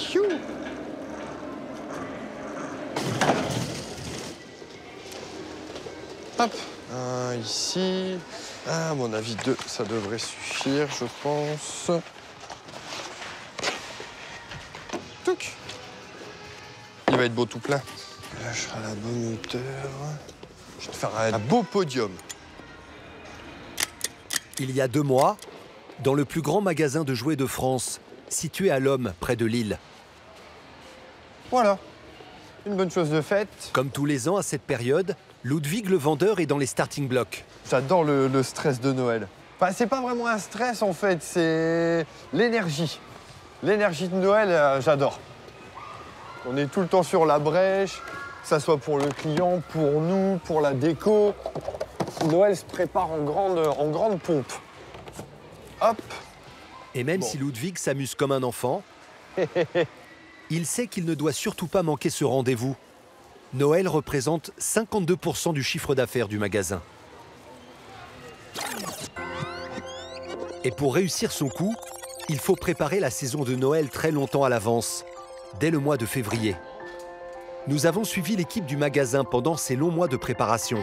Pfiou. Hop, un ici. À mon avis, 2, ça devrait suffire, je pense. Touc. Il va être beau tout plein. Là, je serai à la bonne hauteur. Je vais te faire un beau podium. Il y a 2 mois, dans le plus grand magasin de jouets de France, situé à Lomme, près de Lille. Voilà, une bonne chose de faite. Comme tous les ans à cette période, Ludwig le vendeur est dans les starting blocks. J'adore le stress de Noël. Enfin, c'est pas vraiment un stress en fait, c'est l'énergie. L'énergie de Noël, j'adore. On est tout le temps sur la brèche, que ça soit pour le client, pour nous, pour la déco. Noël se prépare en grande pompe. Hop. Et même si Ludwig s'amuse comme un enfant, il sait qu'il ne doit surtout pas manquer ce rendez-vous. Noël représente 52% du chiffre d'affaires du magasin. Et pour réussir son coup, il faut préparer la saison de Noël très longtemps à l'avance, dès le mois de février. Nous avons suivi l'équipe du magasin pendant ces longs mois de préparation.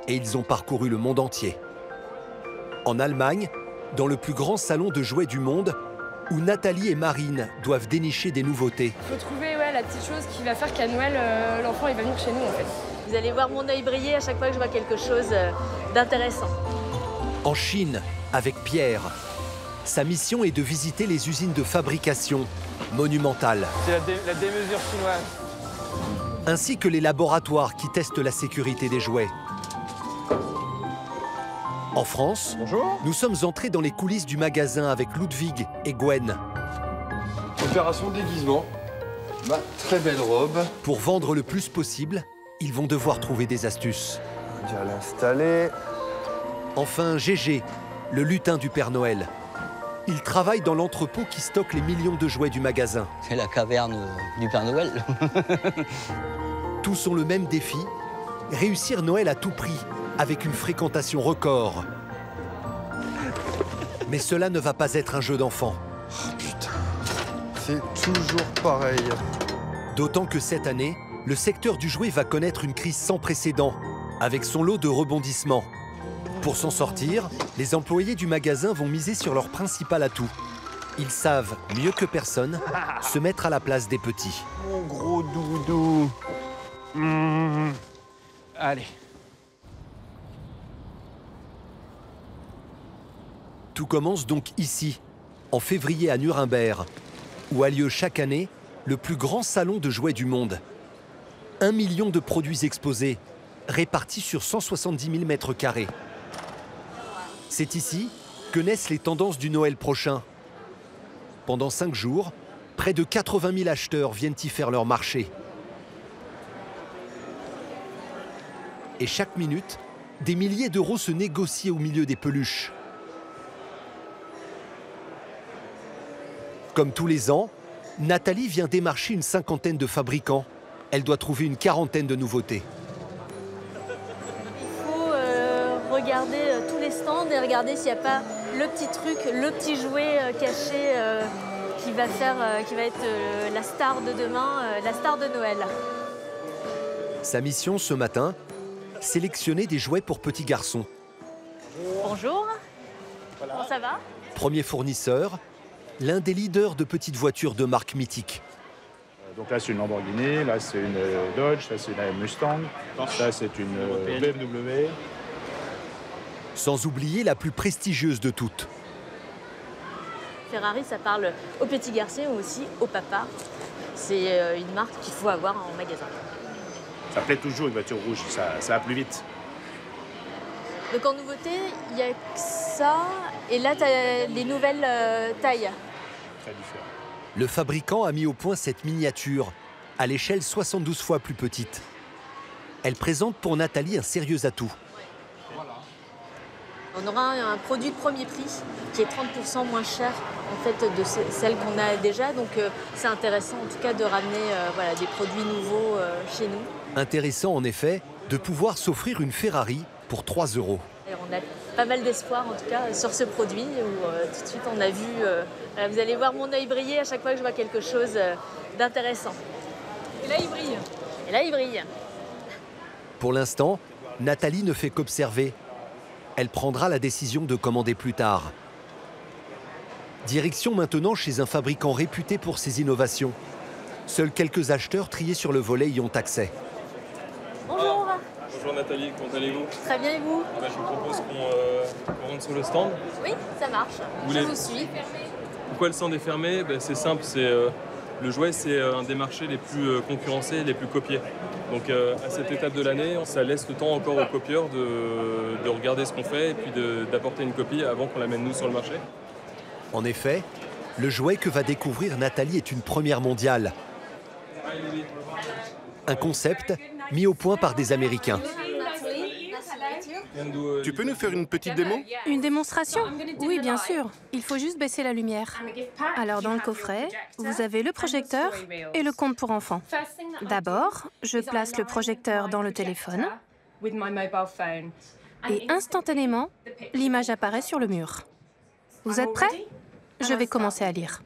Et ils ont parcouru le monde entier. En Allemagne, dans le plus grand salon de jouets du monde, où Nathalie et Marine doivent dénicher des nouveautés. Il faut trouver la petite chose qui va faire qu'à Noël, l'enfant il va venir chez nous en fait. Vous allez voir mon œil briller à chaque fois que je vois quelque chose d'intéressant. En Chine, avec Pierre. Sa mission est de visiter les usines de fabrication, monumentales. C'est la démesure chinoise. Ainsi que les laboratoires qui testent la sécurité des jouets. En France, Bonjour. nous sommes entrés dans les coulisses du magasin avec Ludwig et Gwen. Opération déguisement. Ma très belle robe. Pour vendre le plus possible, ils vont devoir trouver des astuces. On va déjà l'installer. Enfin, Gégé, le lutin du Père Noël. Il travaille dans l'entrepôt qui stocke les millions de jouets du magasin. C'est la caverne du Père Noël. Tous ont le même défi, réussir Noël à tout prix, avec une fréquentation record. Mais cela ne va pas être un jeu d'enfant. Oh, putain, c'est toujours pareil. D'autant que cette année, le secteur du jouet va connaître une crise sans précédent, avec son lot de rebondissements. Pour s'en sortir, les employés du magasin vont miser sur leur principal atout. Ils savent, mieux que personne, se mettre à la place des petits. Mon gros doudou. Allez. Tout commence donc ici, en février à Nuremberg, où a lieu chaque année le plus grand salon de jouets du monde. 1 million de produits exposés, répartis sur 170 000 mètres carrés. C'est ici que naissent les tendances du Noël prochain. Pendant 5 jours, près de 80 000 acheteurs viennent y faire leur marché. Et chaque minute, des milliers d'euros se négocient au milieu des peluches. Comme tous les ans, Nathalie vient démarcher une 50aine de fabricants. Elle doit trouver une 40aine de nouveautés. Il faut regarder tous les stands et regarder s'il n'y a pas le petit truc, le petit jouet caché qui va être la star de demain, la star de Noël. Sa mission ce matin, sélectionner des jouets pour petits garçons. Bonjour, comment ça va? Premier fournisseur, l'un des leaders de petites voitures de marque mythique. Donc là, c'est une Lamborghini, là, c'est une Dodge, ça, c'est une Mustang, ça, c'est une BMW. Sans oublier la plus prestigieuse de toutes. Ferrari, ça parle aux petits garçons ou aussi au papa. C'est une marque qu'il faut avoir en magasin. Ça plaît toujours, une voiture rouge, ça va plus vite. Donc en nouveauté, il n'y a que ça. Et là, tu as les nouvelles tailles. Très différent. Le fabricant a mis au point cette miniature, à l'échelle 72 fois plus petite. Elle présente pour Nathalie un sérieux atout. On aura un produit de premier prix qui est 30% moins cher en fait, de celle qu'on a déjà. Donc c'est intéressant en tout cas de ramener des produits nouveaux chez nous. Intéressant en effet de pouvoir s'offrir une Ferrari pour 3 €. Et on a pas mal d'espoir en tout cas sur ce produit où tout de suite on a vu Voilà, vous allez voir mon œil briller à chaque fois que je vois quelque chose d'intéressant. Et là, il brille. Et là, il brille. Pour l'instant, Nathalie ne fait qu'observer. Elle prendra la décision de commander plus tard. Direction maintenant chez un fabricant réputé pour ses innovations. Seuls quelques acheteurs triés sur le volet y ont accès. Bonjour. Bonjour Nathalie, comment allez-vous? Très bien, et vous? Je vous propose qu'on rentre sur le stand. Oui, ça marche. voulez- Je vous suis. Pourquoi le stand est fermé? C'est simple, le jouet c'est un des marchés les plus concurrencés, les plus copiés. Donc à cette étape de l'année, ça laisse le temps encore aux copieurs de regarder ce qu'on fait et puis d'apporter une copie avant qu'on l'amène nous sur le marché. En effet, le jouet que va découvrir Nathalie est une première mondiale. Un concept mis au point par des Américains. Tu peux nous faire une petite démo? Une démonstration? Oui, bien sûr. Il faut juste baisser la lumière. Alors, dans le coffret, vous avez le projecteur et le compte pour enfants. D'abord, je place le projecteur dans le téléphone et instantanément, l'image apparaît sur le mur. Vous êtes prêts? Je vais commencer à lire.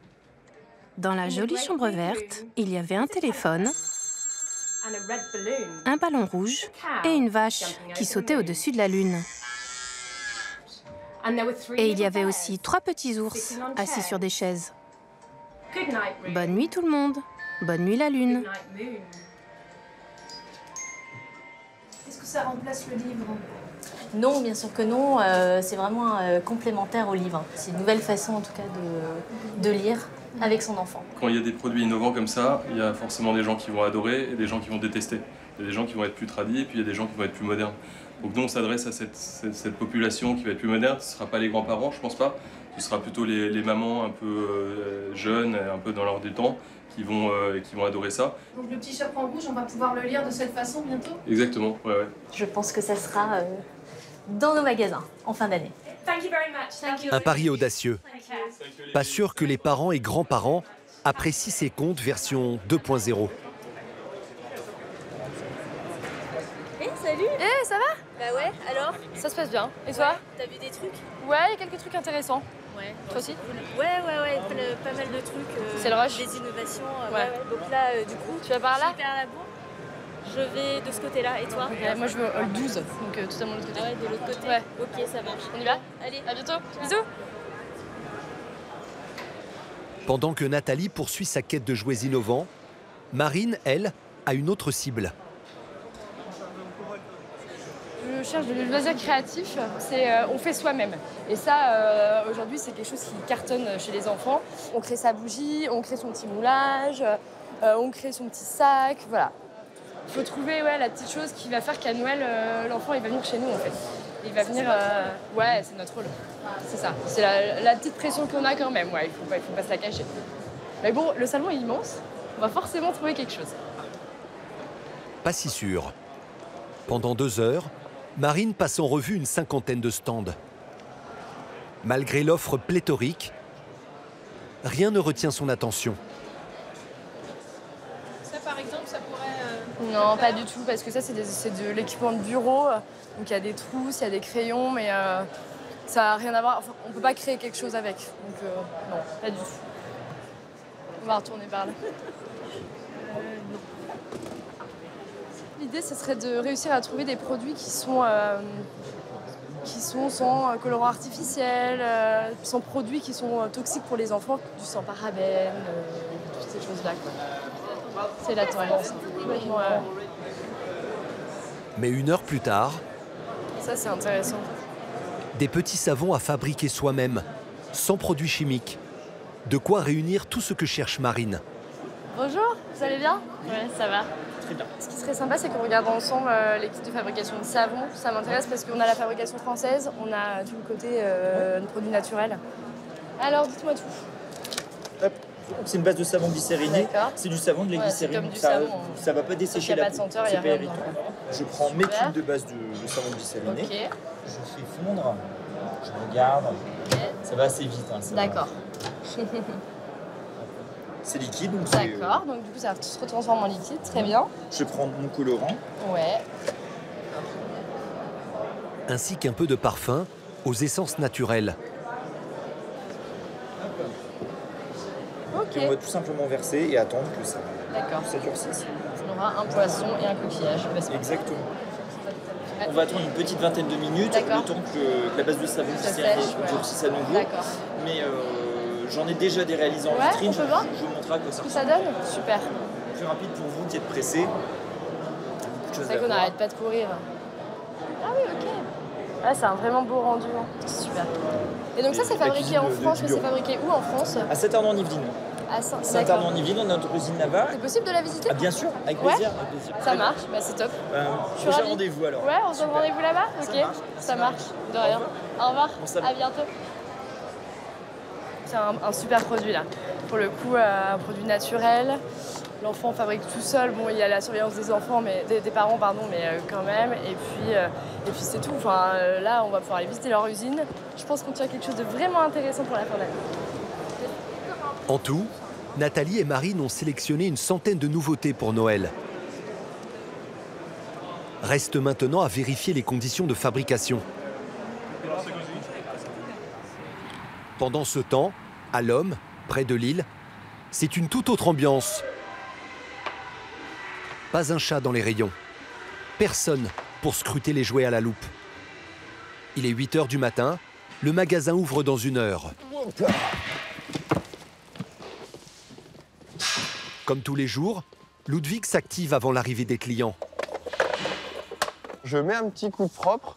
Dans la jolie chambre verte, il y avait un téléphone, un ballon rouge et une vache qui sautait au-dessus de la lune. Et il y avait aussi 3 petits ours assis sur des chaises. Bonne nuit tout le monde. Bonne nuit la lune. Est-ce que ça remplace le livre? Non, bien sûr que non. C'est vraiment complémentaire au livre. C'est une nouvelle façon, en tout cas, de lire avec son enfant. Quand il y a des produits innovants comme ça, il y a forcément des gens qui vont adorer et des gens qui vont détester. Il y a des gens qui vont être plus tradis et puis il y a des gens qui vont être plus modernes. Donc nous, on s'adresse à cette population qui va être plus moderne. Ce ne sera pas les grands-parents, je pense pas. Ce sera plutôt les mamans un peu jeunes, un peu dans leur détente, qui vont adorer ça. Donc le petit chaperon rouge, on va pouvoir le lire de cette façon bientôt? Exactement, ouais. Je pense que ça sera dans nos magasins en fin d'année. Un pari audacieux. Pas sûr que les parents et grands-parents apprécient ces contes version 2.0. Eh, salut! Eh, ça va? Bah ouais, alors? Ça se passe bien. Et toi? T'as vu des trucs? Ouais, il y a quelques trucs intéressants. Ouais. Toi aussi? Ouais, pas mal de trucs. C'est le rush? Des innovations. Ouais. Donc là, du coup, Tu vas par là? super à la bourre. Je vais de ce côté-là, et toi? Moi, je veux le 12, donc tout à mon autre côté. Ah ouais, de l'autre côté? Ouais. Ok, ça marche. On y va? Allez. À bientôt. Bisous. Pendant que Nathalie poursuit sa quête de jouets innovants, Marine, elle, a une autre cible. Je cherche de loisirs créatifs, on fait soi-même. Et ça, aujourd'hui, c'est quelque chose qui cartonne chez les enfants. On crée sa bougie, on crée son petit moulage, on crée son petit sac, voilà. Il faut trouver la petite chose qui va faire qu'à Noël, l'enfant, il va venir chez nous, en fait. Il va venir... ouais, c'est notre rôle. C'est ça. C'est la petite pression qu'on a quand même. Ouais, il faut pas se la cacher. Mais bon, le salon est immense. On va forcément trouver quelque chose. Pas si sûr. Pendant 2 heures, Marine passe en revue une 50aine de stands. Malgré l'offre pléthorique, rien ne retient son attention. Ça, par exemple, ça pourrait... Non, pas du tout, parce que ça, c'est de l'équipement de bureau. Donc, il y a des trousses, il y a des crayons, mais ça n'a rien à voir. Enfin, on ne peut pas créer quelque chose avec. Donc, non, pas du tout. On va retourner par là. L'idée, ce serait de réussir à trouver des produits qui sont sans colorant artificiel, sans produits qui sont toxiques pour les enfants, du sans parabènes, toutes ces choses-là. C'est la tendance. Ouais. Mais 1 heure plus tard, Ça, c'est intéressant. des petits savons à fabriquer soi-même, sans produits chimiques. De quoi réunir tout ce que cherche Marine. Bonjour, vous allez bien? Ouais, ça va. Très bien. Ce qui serait sympa, c'est qu'on regarde ensemble les kits de fabrication de savon. Ça m'intéresse parce qu'on a la fabrication française, on a tout le côté de produits naturels. Alors, dites-moi tout. C'est une base de savon glycériné. D'accord. C'est du savon, de la Ouais, c'est glycérine. comme du savon. Ça va pas dessécher Il n'y a la pas de peau. senteur, il n'y a C'est pas rien irritant. dedans. Je prends mes Super. cubes de base de savon glycériné. Ok. Je fais fondre. Je regarde. Ça va assez vite. Ça va. D'accord. C'est liquide. Donc c'est, D'accord, donc du coup ça se retransforme en liquide, très bien. je prends mon colorant. Ouais. Ainsi qu'un peu de parfum aux essences naturelles. Et on va tout simplement verser et attendre que ça durcisse. On aura un poisson et un coquillage. Exactement. On va attendre une petite vingtaine de minutes, le temps que la base de savon durcisse à nouveau. Mais j'en ai déjà des réalisés en vitrine, je vous montrerai à quoi ça ressemble. Ça donne? Super. Plus rapide pour vous qui êtes pressé. C'est vrai qu'on n'arrête pas de courir. Ah oui, ok. Ah, c'est un vraiment beau rendu. Hein. C'est super. Et donc ça, c'est fabriqué en France, mais c'est fabriqué où en France? À Saint-Arnaud-en-Yvelines. À Saint-Arnaud-en-Yvelines, on a notre usine là-bas. C'est possible de la visiter? Ah, bien sûr, avec plaisir. Ça marche, bah, c'est top. Je suis rendez-vous alors. Ouais, on se donne rendez-vous là-bas? Ok, ça marche. De rien. Au revoir, à bientôt. C'est un super produit là. Pour le coup, un produit naturel. L'enfant fabrique tout seul. Bon, il y a la surveillance des enfants, mais des parents, pardon, mais quand même. Et puis c'est tout. Enfin, là, on va pouvoir aller visiter leur usine. Je pense qu'on tient quelque chose de vraiment intéressant pour la fin d'année. En tout, Nathalie et Marine ont sélectionné une centaine de nouveautés pour Noël. Reste maintenant à vérifier les conditions de fabrication. Pendant ce temps, à l'Homme, près de Lille, c'est une toute autre ambiance. Pas un chat dans les rayons. Personne pour scruter les jouets à la loupe. Il est 8 h du matin, le magasin ouvre dans 1 heure. Comme tous les jours, Ludwig s'active avant l'arrivée des clients. Je mets un petit coup de propre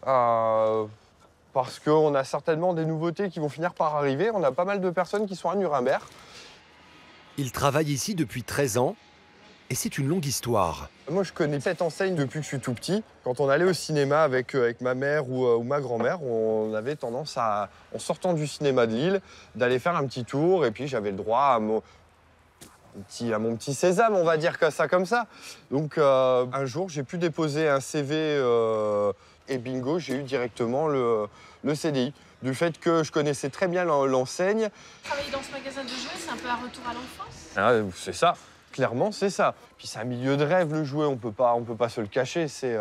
parce qu'on a certainement des nouveautés qui vont finir par arriver. On a pas mal de personnes qui sont à Nuremberg. Il travaille ici depuis 13 ans et c'est une longue histoire. Moi, je connais cette enseigne depuis que je suis tout petit. Quand on allait au cinéma avec ma mère ou ma grand-mère, on avait tendance à, en sortant du cinéma de Lille, d'aller faire un petit tour. Et puis, j'avais le droit à mon petit sésame, on va dire ça comme ça. Donc, un jour, j'ai pu déposer un CV et bingo, j'ai eu directement le CDI. Du fait que je connaissais très bien l'enseigne. Travailler dans ce magasin de jouets, c'est un peu un retour à l'enfance? Ah, c'est ça. Clairement, c'est ça. Puis c'est un milieu de rêve, le jouet, on peut pas se le cacher. C'est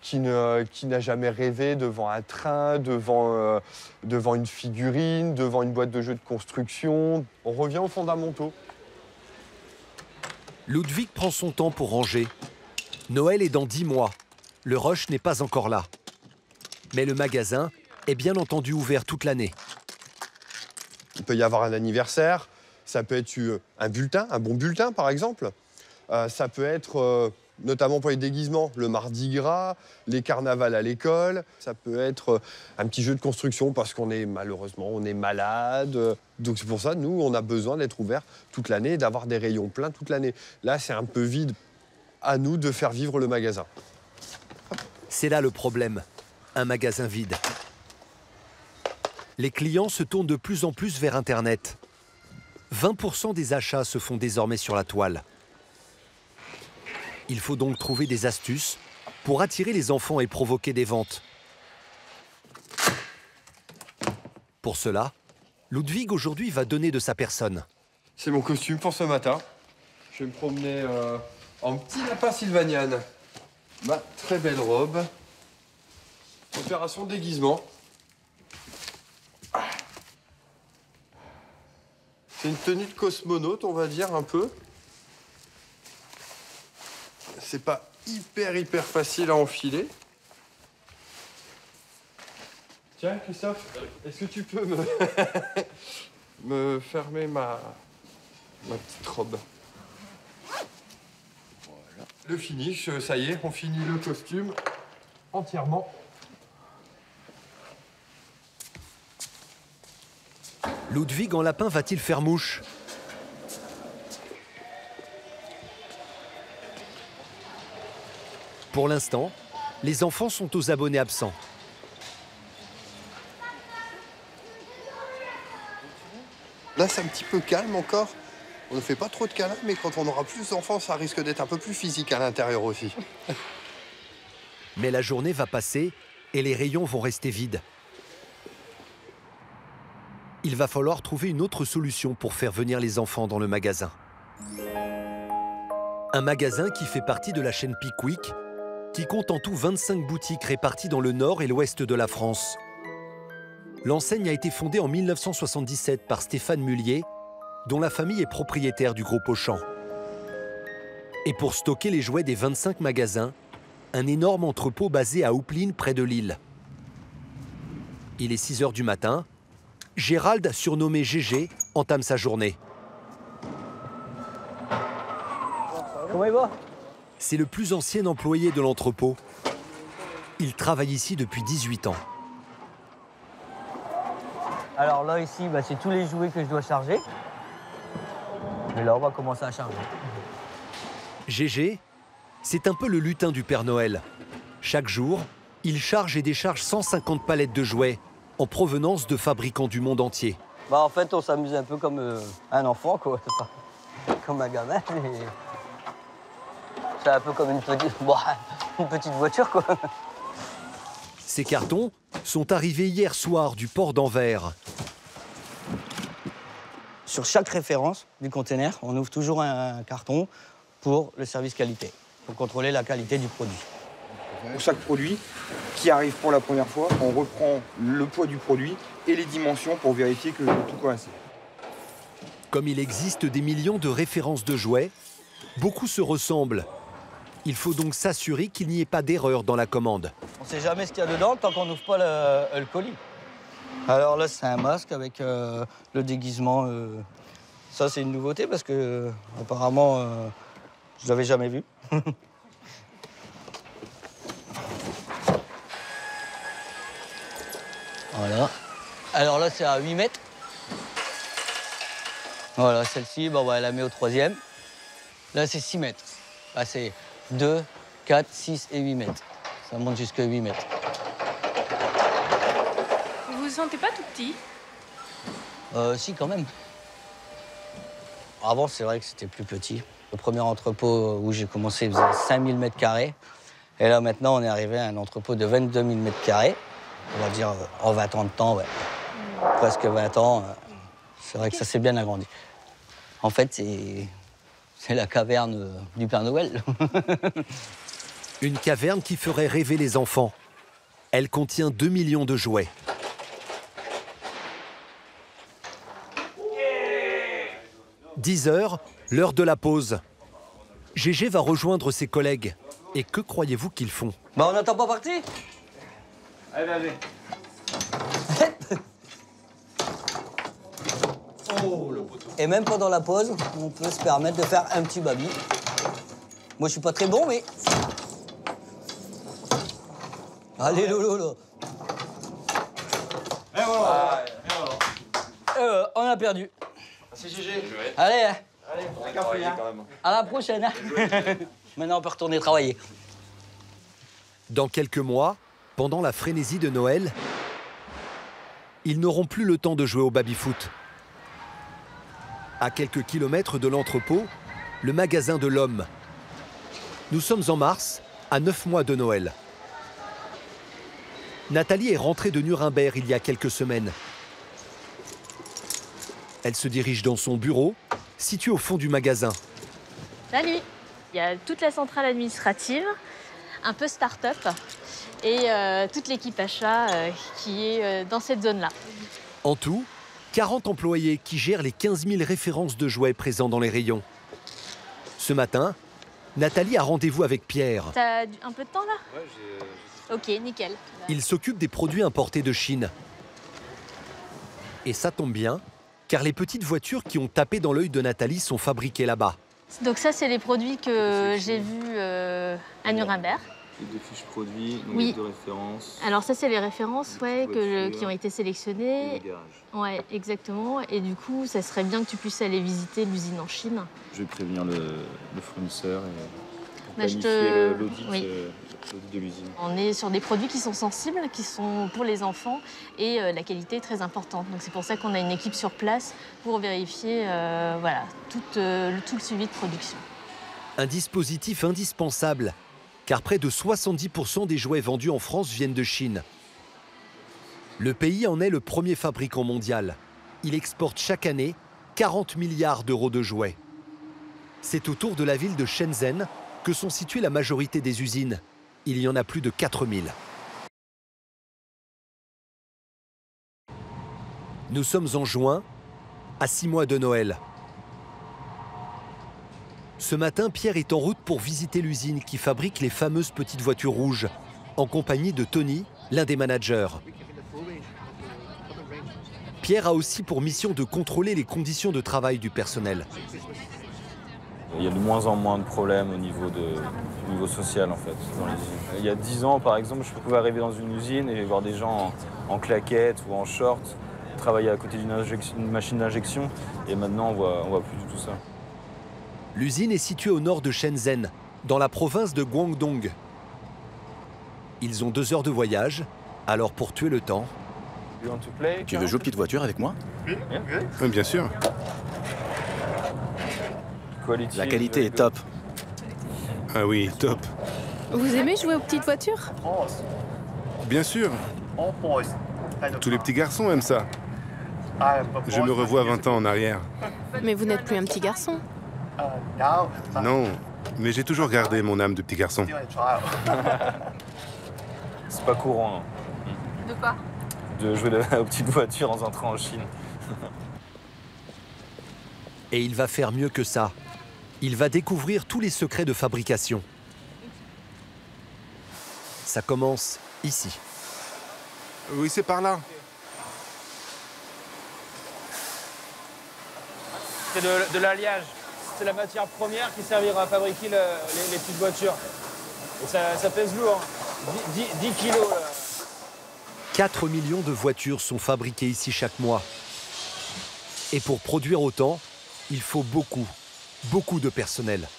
qui n'a jamais rêvé devant un train, devant une figurine, devant une boîte de jeux de construction. On revient aux fondamentaux. Ludwig prend son temps pour ranger. Noël est dans 10 mois. Le rush n'est pas encore là. Mais le magasin est bien entendu ouvert toute l'année. Il peut y avoir un anniversaire. Ça peut être un bulletin, un bon bulletin par exemple. Ça peut être, notamment pour les déguisements, le Mardi Gras, les carnavals à l'école. Ça peut être un petit jeu de construction parce qu'on est malheureusement, on est malade. Donc c'est pour ça, nous, on a besoin d'être ouverts toute l'année et d'avoir des rayons pleins toute l'année. Là, c'est un peu vide. À nous de faire vivre le magasin. C'est là le problème, un magasin vide. Les clients se tournent de plus en plus vers Internet. 20% des achats se font désormais sur la toile. Il faut donc trouver des astuces pour attirer les enfants et provoquer des ventes. Pour cela, Ludwig aujourd'hui va donner de sa personne. C'est mon costume pour ce matin. Je vais me promener en petit lapin sylvaniane. Ma très belle robe. Opération déguisement. C'est une tenue de cosmonaute, on va dire, un peu. C'est pas hyper facile à enfiler. Tiens, Christophe, est-ce que tu peux me fermer ma petite robe? Voilà. Le finish, ça y est, on finit le costume entièrement. Ludwig en lapin va-t-il faire mouche? Pour l'instant, les enfants sont aux abonnés absents. Là, c'est un petit peu calme encore. On ne fait pas trop de câlins, mais quand on aura plus d'enfants, ça risque d'être un peu plus physique à l'intérieur aussi. Mais la journée va passer et les rayons vont rester vides. Il va falloir trouver une autre solution pour faire venir les enfants dans le magasin. Un magasin qui fait partie de la chaîne Pickwick, qui compte en tout 25 boutiques réparties dans le nord et l'ouest de la France. L'enseigne a été fondée en 1977 par Stéphane Mullier dont la famille est propriétaire du groupe Auchan. Et pour stocker les jouets des 25 magasins, un énorme entrepôt basé à Houpline, près de Lille. Il est 6 h du matin. Gérald, surnommé GG, entame sa journée. Comment il va? C'est le plus ancien employé de l'entrepôt. Il travaille ici depuis 18 ans. Alors là, ici, c'est tous les jouets que je dois charger. Et là, on va commencer à charger. GG, c'est un peu le lutin du Père Noël. Chaque jour, il charge et décharge 150 palettes de jouets en provenance de fabricants du monde entier. En fait, on s'amuse un peu comme un enfant, quoi. Comme un gamin. C'est un peu comme une petite voiture, quoi. Ces cartons sont arrivés hier soir du port d'Anvers. Sur chaque référence du conteneur, on ouvre toujours un carton pour le service qualité, pour contrôler la qualité du produit. Pour chaque produit qui arrive pour la première fois, on reprend le poids du produit et les dimensions pour vérifier que tout coïncide. Comme il existe des millions de références de jouets, beaucoup se ressemblent. Il faut donc s'assurer qu'il n'y ait pas d'erreur dans la commande. On ne sait jamais ce qu'il y a dedans tant qu'on n'ouvre pas le colis. Alors là, c'est un masque avec le déguisement. Ça, c'est une nouveauté parce que apparemment, je ne l'avais jamais vu. Voilà. Alors là, c'est à 8 mètres. Voilà, celle-ci, on la met au 3e. Là, c'est 6 mètres. Là, c'est 2, 4, 6 et 8 mètres. Ça monte jusqu'à 8 mètres. Vous vous sentez pas tout petit? Si, quand même. Avant, c'est vrai que c'était plus petit. Le premier entrepôt où j'ai commencé faisait 5000 mètres carrés. Et là, maintenant, on est arrivé à un entrepôt de 22 000 mètres carrés. On va dire en 20 ans de temps, ouais. Presque 20 ans. C'est vrai que ça s'est bien agrandi. En fait, c'est la caverne du Père Noël. Une caverne qui ferait rêver les enfants. Elle contient 2 millions de jouets. « 10 h, l'heure de la pause. GG va rejoindre ses collègues. Et que croyez-vous qu'ils font? On n'attend pas parti? Allez, allez. Et même pendant la pause, on peut se permettre de faire un petit baby. Moi, je suis pas très bon, mais... Allez, Lolo, là. Et voilà. On a perdu. C'est GG. Allez, on a travaillé quand même. À la prochaine. Maintenant, on peut retourner travailler. Dans quelques mois, pendant la frénésie de Noël, ils n'auront plus le temps de jouer au baby-foot. À quelques kilomètres de l'entrepôt, le magasin de l'Homme. Nous sommes en mars, à 9 mois de Noël. Nathalie est rentrée de Nuremberg il y a quelques semaines. Elle se dirige dans son bureau, situé au fond du magasin. Salut! Il y a toute la centrale administrative, un peu start-up, et toute l'équipe achat qui est dans cette zone-là. En tout, 40 employés qui gèrent les 15 000 références de jouets présents dans les rayons. Ce matin, Nathalie a rendez-vous avec Pierre. T'as un peu de temps là? Ouais, j'ai... Ok, nickel. Il s'occupe des produits importés de Chine. Et ça tombe bien, car les petites voitures qui ont tapé dans l'œil de Nathalie sont fabriquées là-bas. Donc ça, c'est les produits que j'ai vus à Nuremberg. Des fiches produits, donc oui. De références. Alors ça, c'est les références qui ont été sélectionnées. Ouais, exactement. Et du coup, ça serait bien que tu puisses aller visiter l'usine en Chine. Je vais prévenir le fournisseur et planifier l'audit de l'usine. On est sur des produits qui sont sensibles, qui sont pour les enfants, et la qualité est très importante. Donc c'est pour ça qu'on a une équipe sur place pour vérifier tout le suivi de production. Un dispositif indispensable, car près de 70% des jouets vendus en France viennent de Chine. Le pays en est le premier fabricant mondial. Il exporte chaque année 40 milliards d'euros de jouets. C'est autour de la ville de Shenzhen que sont situées la majorité des usines. Il y en a plus de 4000. Nous sommes en juin, à 6 mois de Noël. Ce matin, Pierre est en route pour visiter l'usine qui fabrique les fameuses petites voitures rouges, en compagnie de Tony, l'un des managers. Pierre a aussi pour mission de contrôler les conditions de travail du personnel. Il y a de moins en moins de problèmes au niveau social en fait, dans les usines. Il y a 10 ans par exemple, je pouvais arriver dans une usine et voir des gens en claquettes ou en short, travailler à côté d'une machine d'injection, et maintenant on voit plus du tout ça. L'usine est située au nord de Shenzhen, dans la province de Guangdong. Ils ont 2 heures de voyage, alors pour tuer le temps... Tu veux jouer petite voiture avec moi? Oui, bien sûr. La qualité est top. Ah oui, top. Vous aimez jouer aux petites voitures? Bien sûr. Tous les petits garçons aiment ça. Je me revois 20 ans en arrière. Mais vous n'êtes plus un petit garçon. Non, mais j'ai toujours gardé mon âme de petit garçon. C'est pas courant. De quoi? De jouer aux petites voitures en entrant en Chine. Et il va faire mieux que ça. Il va découvrir tous les secrets de fabrication. Ça commence ici. Oui, c'est par là. C'est de l'alliage. C'est la matière première qui servira à fabriquer les petites voitures. Et ça pèse lourd. 10 kilos. Là. 4 millions de voitures sont fabriquées ici chaque mois. Et pour produire autant, il faut beaucoup de personnel.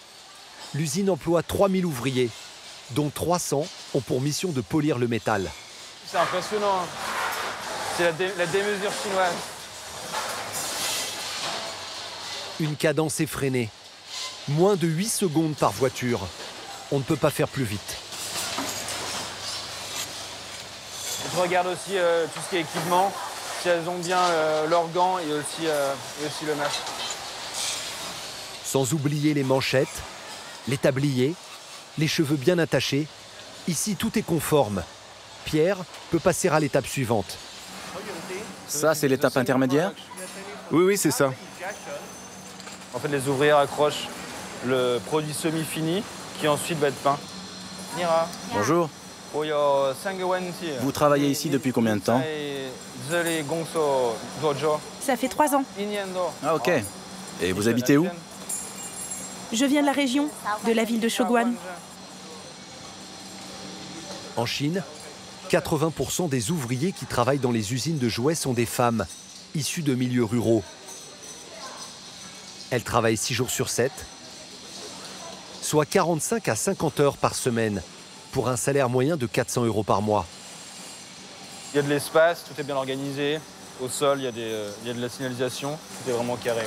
L'usine emploie 3000 ouvriers, dont 300 ont pour mission de polir le métal. C'est impressionnant. C'est la démesure chinoise. Une cadence effrénée. Moins de 8 secondes par voiture. On ne peut pas faire plus vite. Je regarde aussi tout ce qui est équipement, si elles ont bien leurs gants et aussi le masque. Sans oublier les manchettes, les tabliers, les cheveux bien attachés. Ici, tout est conforme. Pierre peut passer à l'étape suivante. Ça, c'est l'étape intermédiaire? Oui, c'est ça. En fait, les ouvrières accrochent le produit semi-fini qui ensuite va être peint. Nira. Bonjour. Vous travaillez ici depuis combien de temps? Ça fait 3 ans. Ah ok. Et vous habitez où? Je viens de la région, de la ville de Shogwan. En Chine, 80% des ouvriers qui travaillent dans les usines de jouets sont des femmes, issues de milieux ruraux. Elles travaillent 6 jours sur 7, soit 45 à 50 heures par semaine, pour un salaire moyen de 400 € par mois. Il y a de l'espace, tout est bien organisé. Au sol, il y a de la signalisation, tout est vraiment carré.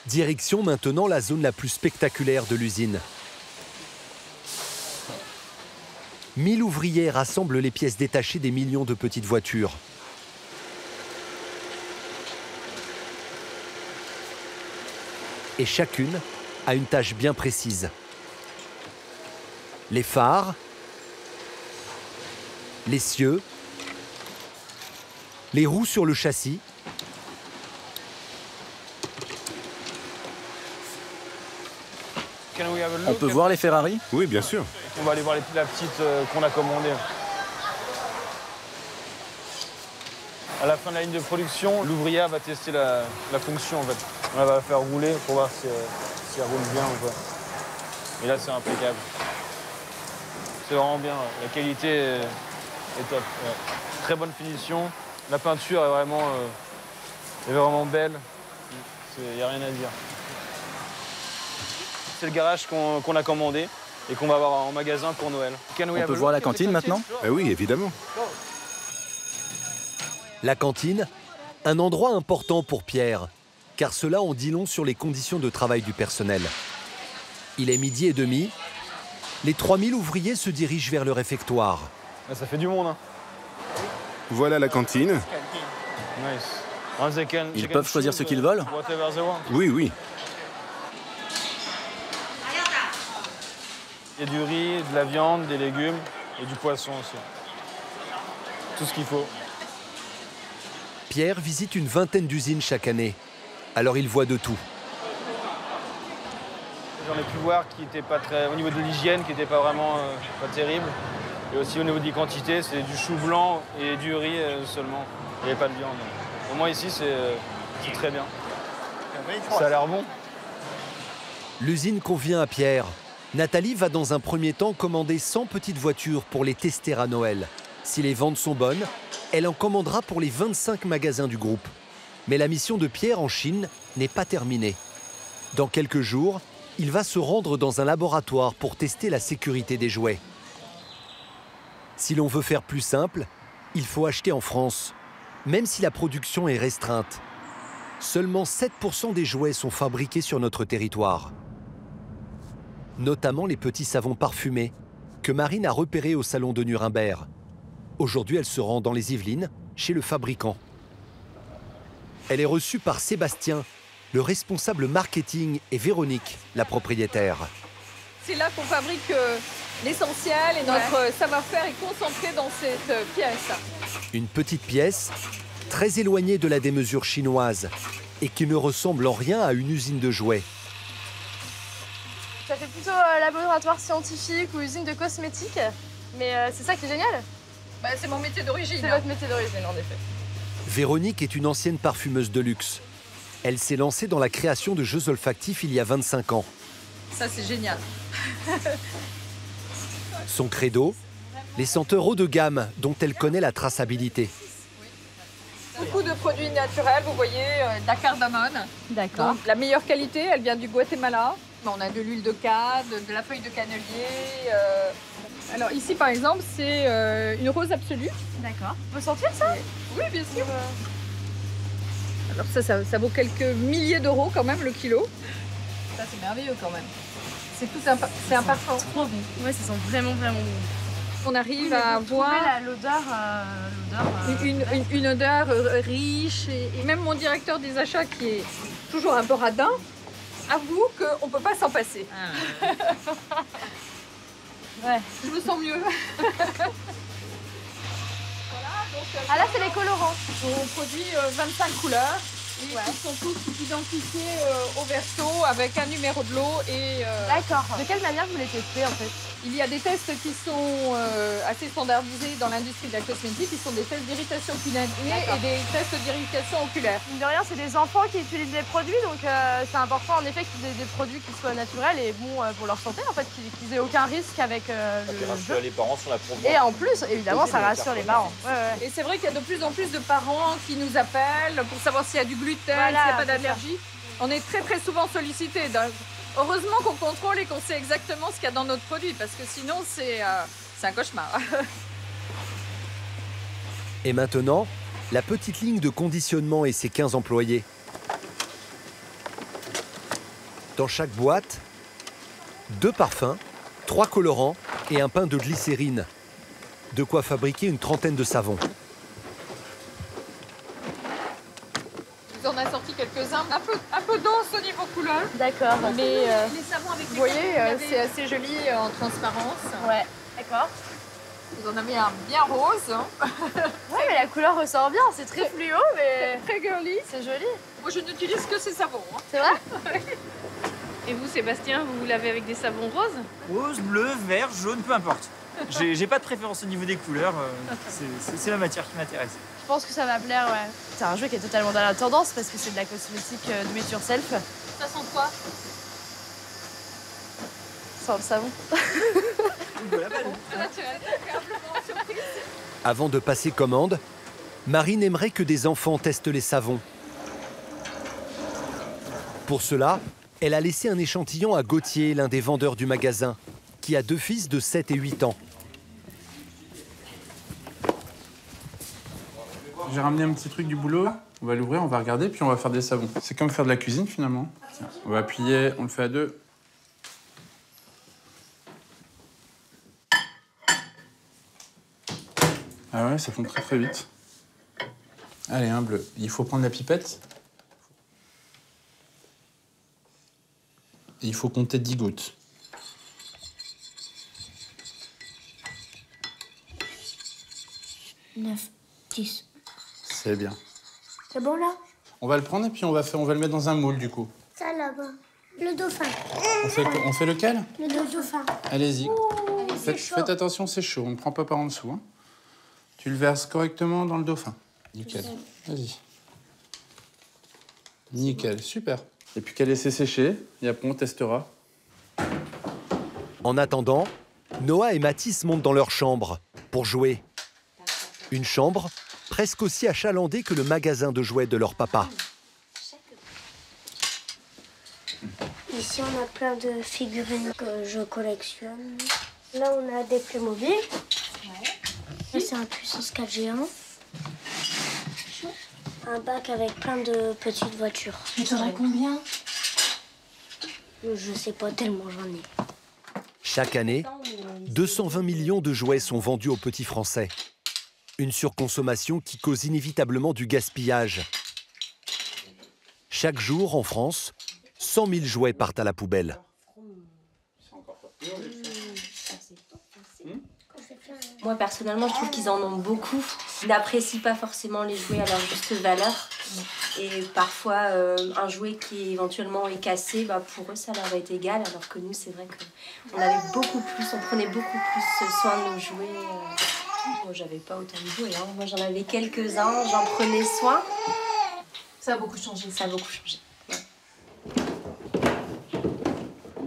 Direction maintenant la zone la plus spectaculaire de l'usine. 1000 ouvriers rassemblent les pièces détachées des millions de petites voitures. Et chacune a une tâche bien précise. Les phares, les cieux, les roues sur le châssis, On peut voir les Ferrari? Oui, bien sûr. On va aller voir la petite qu'on a commandée. À la fin de la ligne de production, l'ouvrière va tester la fonction en fait. On va la faire rouler pour voir si elle roule bien ou pas. Et là, c'est impeccable. C'est vraiment bien. La qualité est top. Ouais. Très bonne finition. La peinture est vraiment belle. Il n'y a rien à dire. C'est le garage qu'on a commandé et qu'on va avoir en magasin pour Noël. On peut voir la cantine maintenant? Oui, évidemment. La cantine, un endroit important pour Pierre, car cela en dit long sur les conditions de travail du personnel. Il est 12h30. Les 3000 ouvriers se dirigent vers le réfectoire. Ça fait du monde, hein. Voilà la cantine. Ils peuvent choisir ce qu'ils veulent? Oui. Il y a du riz, de la viande, des légumes et du poisson aussi. Tout ce qu'il faut. Pierre visite une vingtaine d'usines chaque année. alors il voit de tout. J'en ai pu voir qui n'était pas très, au niveau de l'hygiène, qui n'était pas vraiment pas terrible. Et aussi au niveau des quantités, c'est du chou blanc et du riz seulement. Il n'y avait pas de viande. Au moins ici, c'est très bien. Ça a l'air bon. L'usine convient à Pierre. Nathalie va dans un premier temps commander 100 petites voitures pour les tester à Noël. Si les ventes sont bonnes, elle en commandera pour les 25 magasins du groupe. Mais la mission de Pierre en Chine n'est pas terminée. Dans quelques jours, il va se rendre dans un laboratoire pour tester la sécurité des jouets. Si l'on veut faire plus simple, il faut acheter en France, même si la production est restreinte. Seulement 7% des jouets sont fabriqués sur notre territoire. Notamment les petits savons parfumés que Marine a repérés au salon de Nuremberg. Aujourd'hui, elle se rend dans les Yvelines, chez le fabricant. Elle est reçue par Sébastien, le responsable marketing, et Véronique, la propriétaire. C'est là qu'on fabrique l'essentiel et notre savoir-faire est concentré dans cette pièce. Une petite pièce, très éloignée de la démesure chinoise et qui ne ressemble en rien à une usine de jouets. Ça fait plutôt laboratoire scientifique ou usine de cosmétiques, mais c'est ça qui est génial. Bah, c'est mon métier d'origine. C'est votre métier d'origine, en effet. Véronique est une ancienne parfumeuse de luxe. Elle s'est lancée dans la création de jeux olfactifs il y a 25 ans. Ça, c'est génial. Son credo, les senteurs haut de gamme dont elle connaît la traçabilité. Beaucoup de produits naturels, vous voyez, de la cardamone. D'accord. La meilleure qualité, elle vient du Guatemala. On a de l'huile de cade, de la feuille de cannelier. Alors ici, par exemple, c'est une rose absolue. D'accord. On peut sentir ça? Oui, bien sûr. Alors ça vaut quelques milliers d'euros quand même le kilo. Ça, c'est merveilleux quand même. C'est un parfum. Trop bon. Ouais, ça sent vraiment, vraiment bon. On arrive à avoir l'odeur une odeur riche et même mon directeur des achats qui est toujours un peu radin avoue qu'on ne peut pas s'en passer. Ouais. Je me sens mieux. Ah là, c'est les colorants. On produit 25 couleurs et ils sont tous identifiés au verso avec un numéro de lot et... D'accord. De quelle manière vous les testez en fait? Il y a des tests qui sont assez standardisés dans l'industrie de la cosmétique, qui sont des tests d'irritation cutanée et des tests d'irritation oculaire. Mine de rien, c'est des enfants qui utilisent les produits, donc c'est important en effet qu'ils aient des produits qui soient naturels et bons pour leur santé, en fait, qu'ils n'aient aucun risque avec le jeu. Les parents sur la provenance. Et en plus, évidemment, ça rassure les parents. Et c'est vrai qu'il y a de plus en plus de parents qui nous appellent pour savoir s'il y a du gluten, s'il n'y a pas d'allergie. On est très très souvent sollicités. Heureusement qu'on contrôle et qu'on sait exactement ce qu'il y a dans notre produit, parce que sinon c'est un cauchemar. Et maintenant, la petite ligne de conditionnement et ses 15 employés. Dans chaque boîte, 2 parfums, 3 colorants et un pain de glycérine. De quoi fabriquer une trentaine de savons. On a sorti quelques-uns, un peu denses au niveau couleur. D'accord. Mais les savons avec vous voyez, c'est assez joli en transparence. Ouais, d'accord. Vous en avez un bien rose. Ouais, mais la couleur ressort bien, c'est très fluo, mais... Très girly. C'est joli. Moi, je n'utilise que ces savons. C'est vrai? Et vous, Sébastien, vous lavez avec des savons roses? Rose, bleu, vert, jaune, peu importe. J'ai pas de préférence au niveau des couleurs, c'est la matière qui m'intéresse. Je pense que ça va plaire, ouais. C'est un jeu qui est totalement dans la tendance parce que c'est de la cosmétique do it yourself. Ça sent quoi? Ça sent le savon. Avant de passer commande, Marine aimerait que des enfants testent les savons. Pour cela, elle a laissé un échantillon à Gauthier, l'un des vendeurs du magasin, qui a 2 fils de 7 et 8 ans. J'ai ramené un petit truc du boulot, on va l'ouvrir, on va regarder, puis on va faire des savons. C'est comme faire de la cuisine finalement. Tiens, on va appuyer, on le fait à 2. Ah ouais, ça fond très très vite. Allez, un bleu. Il faut prendre la pipette. Et il faut compter 10 gouttes. Neuf, 10. C'est bien. C'est bon là? On va le prendre et puis on va le mettre dans un moule, du coup. Ça, là-bas. Le dauphin. On fait lequel? Le dauphin. Allez-y. C'est chaud. Faites attention, c'est chaud. On ne prend pas par en dessous. Hein. Tu le verses correctement dans le dauphin. Nickel. Vas-y. Nickel, super. Et puis qu'elle laisse sécher, et après on testera. En attendant, Noah et Mathis montent dans leur chambre pour jouer. Une chambre presque aussi achalandée que le magasin de jouets de leur papa. Ici, on a plein de figurines que je collectionne. Là, on a des Playmobil. Là, c'est un puissance 4 géant. Un bac avec plein de petites voitures. Et t'en as combien? Je sais pas, tellement j'en ai. Chaque année, 220 millions de jouets sont vendus aux petits Français. Une surconsommation qui cause inévitablement du gaspillage. Chaque jour, en France, 100 000 jouets partent à la poubelle. Moi, personnellement, je trouve qu'ils en ont beaucoup. Ils n'apprécient pas forcément les jouets à leur juste valeur. Et parfois, un jouet qui éventuellement est cassé, bah, pour eux, ça leur est égal. Alors que nous, c'est vrai qu'on avait beaucoup plus, on prenait beaucoup plus soin de nos jouets. Moi, j'avais pas autant de jouets. Hein. Moi, j'en avais quelques-uns, j'en prenais soin. Ça a beaucoup changé. Ça a beaucoup changé.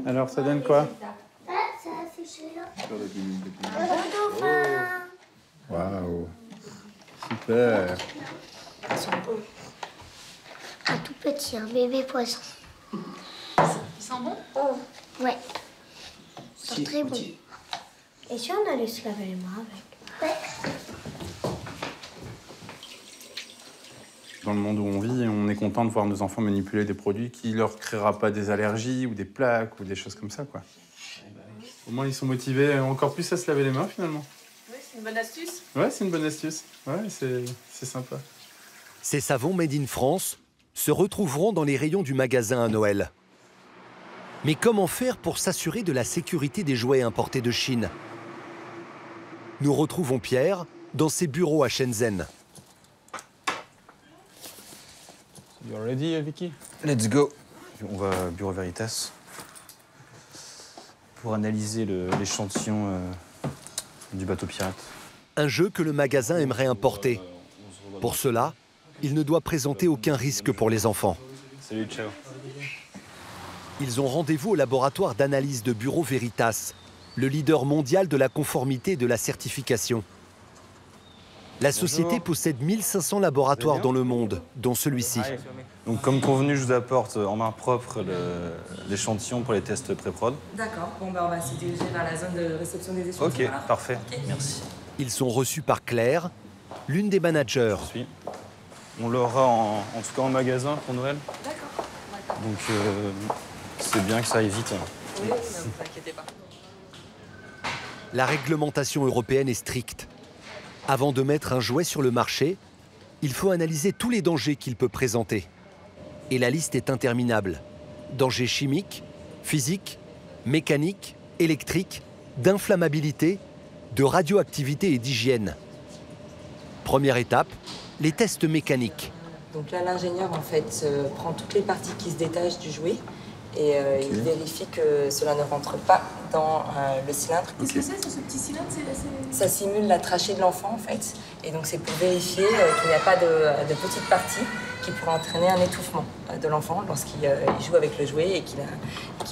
Alors, ça donne quoi? Ça a séché là. Un dauphin. Waouh. Super. Un tout petit, un bébé poisson. Ils sont bons? Oh, ouais. Ils sont très bons. Et si on allait se laver les mains avec? Ouais. Dans le monde où on vit, on est content de voir nos enfants manipuler des produits qui leur créera pas des allergies ou des plaques ou des choses comme ça, quoi. Au moins, ils sont motivés encore plus à se laver les mains, finalement. Oui, c'est une bonne astuce. Ouais, c'est une bonne astuce. Ouais, c'est sympa. Ces savons made in France se retrouveront dans les rayons du magasin à Noël. Mais comment faire pour s'assurer de la sécurité des jouets importés de Chine? Nous retrouvons Pierre dans ses bureaux à Shenzhen. You ready, Vicky? Let's go. On va à Bureau Veritas pour analyser l'échantillon du bateau pirate. Un jeu que le magasin aimerait importer. Pour cela, il ne doit présenter aucun risque pour les enfants. Salut, ciao. Ils ont rendez-vous au laboratoire d'analyse de Bureau Veritas, le leader mondial de la conformité et de la certification. La société possède 1500 laboratoires dans le monde, dont celui-ci. Donc, comme convenu, je vous apporte en main propre l'échantillon pour les tests pré-prod. D'accord. Bon, on va se diriger vers la zone de réception des échantillons. Ok, parfait. Okay. Merci. Ils sont reçus par Claire, l'une des managers. On l'aura en tout cas en magasin pour Noël. D'accord. Donc, c'est bien que ça aille vite. Oui, ne vous inquiétez pas. La réglementation européenne est stricte. Avant de mettre un jouet sur le marché, il faut analyser tous les dangers qu'il peut présenter. Et la liste est interminable. Dangers chimiques, physiques, mécaniques, électriques, d'inflammabilité, de radioactivité et d'hygiène. Première étape, les tests mécaniques. Donc là, l'ingénieur, en fait, prend toutes les parties qui se détachent du jouet et il vérifie que cela ne rentre pas dans le cylindre. Qu'est-ce que c'est, ce petit cylindre? Ça simule la trachée de l'enfant, en fait. Et donc, c'est pour vérifier qu'il n'y a pas de petites parties qui pourraient entraîner un étouffement de l'enfant lorsqu'il joue avec le jouet et qu'il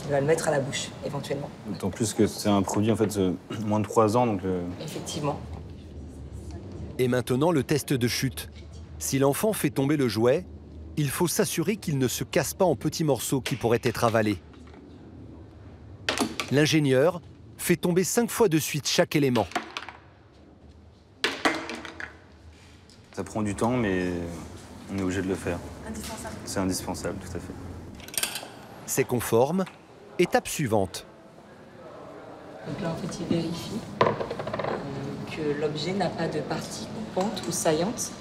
va le mettre à la bouche, éventuellement. D'autant plus que c'est un produit, en fait, moins de 3 ans, donc... Effectivement. Et maintenant, le test de chute. Si l'enfant fait tomber le jouet, il faut s'assurer qu'il ne se casse pas en petits morceaux qui pourraient être avalés. L'ingénieur fait tomber 5 fois de suite chaque élément. Ça prend du temps, mais on est obligé de le faire. Indispensable. C'est indispensable, tout à fait. C'est conforme. Étape suivante. Donc là, en fait, il vérifie que l'objet n'a pas de parties coupantes ou saillantes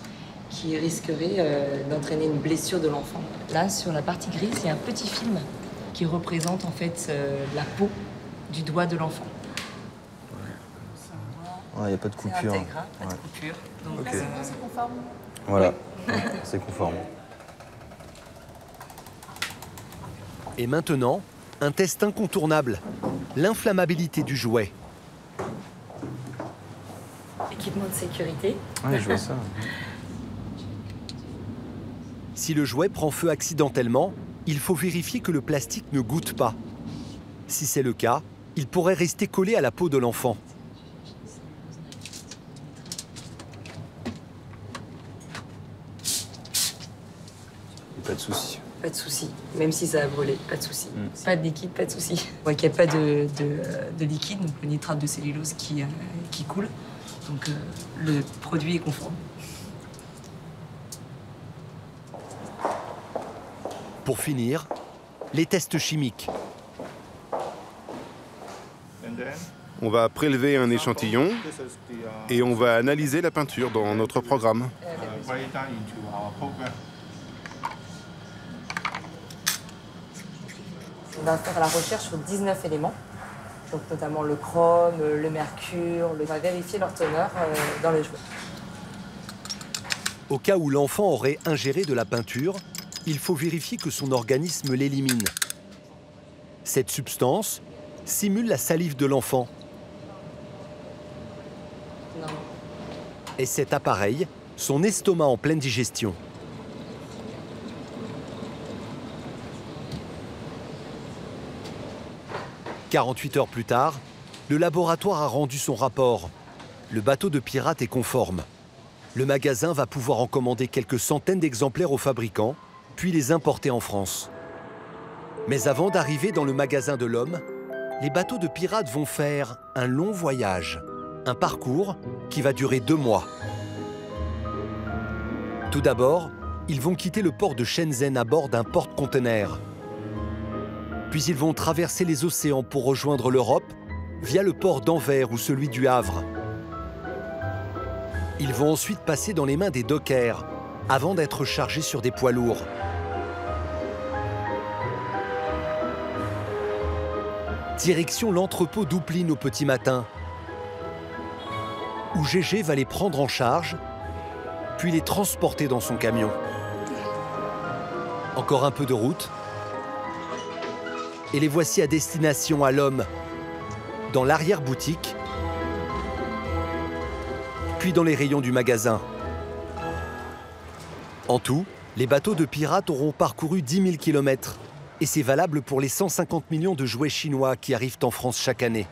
qui risqueraient d'entraîner une blessure de l'enfant. Là, sur la partie grise, il y a un petit film qui représente en fait la peau du doigt de l'enfant. Il n'y a pas de coupure. C'est intègre, hein, pas de coupure. Donc, okay. C'est conforme. Voilà, c'est conforme. Et maintenant, un test incontournable, l'inflammabilité du jouet. Équipement de sécurité. Ouais, je vois ça. Si le jouet prend feu accidentellement, il faut vérifier que le plastique ne goûte pas. Si c'est le cas, il pourrait rester collé à la peau de l'enfant. Pas de souci. Pas de souci, même si ça a brûlé, pas de souci. Pas de liquide, pas de souci. On voit qu'il n'y a pas de liquide, donc le nitrate de cellulose qui coule. Donc le produit est conforme. Pour finir, les tests chimiques. On va prélever un échantillon et on va analyser la peinture dans notre programme. On va faire la recherche sur 19 éléments, donc notamment le chrome, le mercure. On va vérifier leur teneur dans le jouet. Au cas où l'enfant aurait ingéré de la peinture, il faut vérifier que son organisme l'élimine. Cette substance simule la salive de l'enfant. Et cet appareil, son estomac en pleine digestion. « 48 heures plus tard, le laboratoire a rendu son rapport. Le bateau de pirate est conforme. Le magasin va pouvoir en commander quelques centaines d'exemplaires aux fabricants, puis les importer en France. Mais avant d'arriver dans le magasin de l'homme, les bateaux de pirates vont faire un long voyage, un parcours qui va durer 2 mois. Tout d'abord, ils vont quitter le port de Shenzhen à bord d'un porte-conteneurs. Puis ils vont traverser les océans pour rejoindre l'Europe via le port d'Anvers ou celui du Havre. Ils vont ensuite passer dans les mains des dockers avant d'être chargés sur des poids lourds. Direction l'entrepôt d'Oupline au petit matin, où Gégé va les prendre en charge, puis les transporter dans son camion. Encore un peu de route, et les voici à destination à l'Homme, dans l'arrière-boutique, puis dans les rayons du magasin. En tout, les bateaux de pirates auront parcouru 10 000 km, et c'est valable pour les 150 millions de jouets chinois qui arrivent en France chaque année.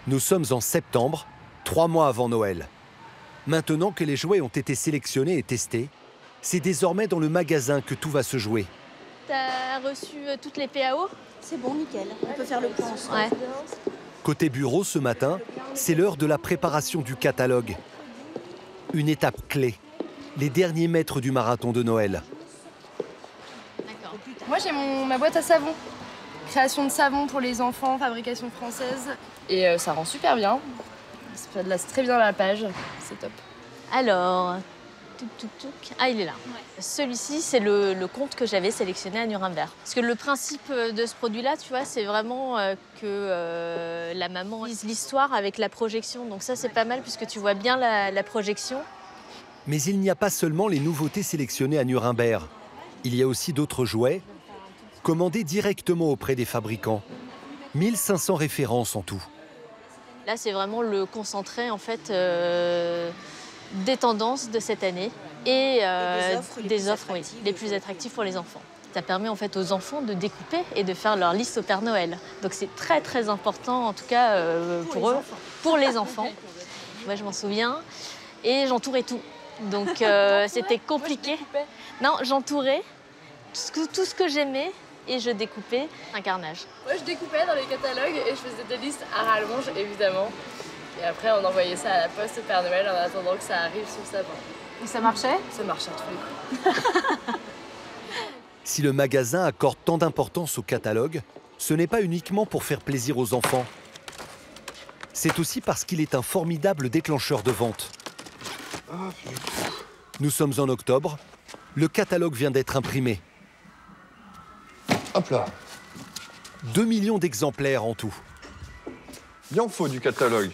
Nous sommes en septembre, 3 mois avant Noël. Maintenant que les jouets ont été sélectionnés et testés, c'est désormais dans le magasin que tout va se jouer. T'as reçu toutes les PAO? C'est bon, nickel. On peut faire le point ensemble. Ouais. Côté bureau ce matin, c'est l'heure de la préparation du catalogue. Une étape clé, les derniers mètres du marathon de Noël. Moi j'ai ma boîte à savon. Création de savon pour les enfants, fabrication française. Et ça rend super bien. Ça place très bien la page, c'est top. Alors, ah il est là. Ouais. Celui-ci c'est le conte que j'avais sélectionné à Nuremberg. Parce que le principe de ce produit-là, tu vois, c'est vraiment que la maman lise l'histoire avec la projection. Donc ça c'est pas mal puisque tu vois bien la projection. Mais il n'y a pas seulement les nouveautés sélectionnées à Nuremberg. Il y a aussi d'autres jouets commandés directement auprès des fabricants. 1500 références en tout. Là, c'est vraiment le concentré en fait des tendances de cette année et des offres les plus attractives pour les enfants. Ça permet en fait aux enfants de découper et de faire leur liste au Père Noël. Donc c'est très très important en tout cas pour eux, pour les enfants. Moi, je m'en souviens et j'entourais tout. Donc c'était compliqué. Non, j'entourais tout ce que j'aimais et je découpais un carnage. Moi, je découpais dans les catalogues et je faisais des listes à rallonge, évidemment. Et après, on envoyait ça à la poste au Père Noël en attendant que ça arrive sur le sapin. Et ça marchait? Ça marchait à tous les coups. Si le magasin accorde tant d'importance au catalogue, ce n'est pas uniquement pour faire plaisir aux enfants. C'est aussi parce qu'il est un formidable déclencheur de vente. Nous sommes en octobre, le catalogue vient d'être imprimé. Hop là. 2 millions d'exemplaires en tout. Il en faut du catalogue.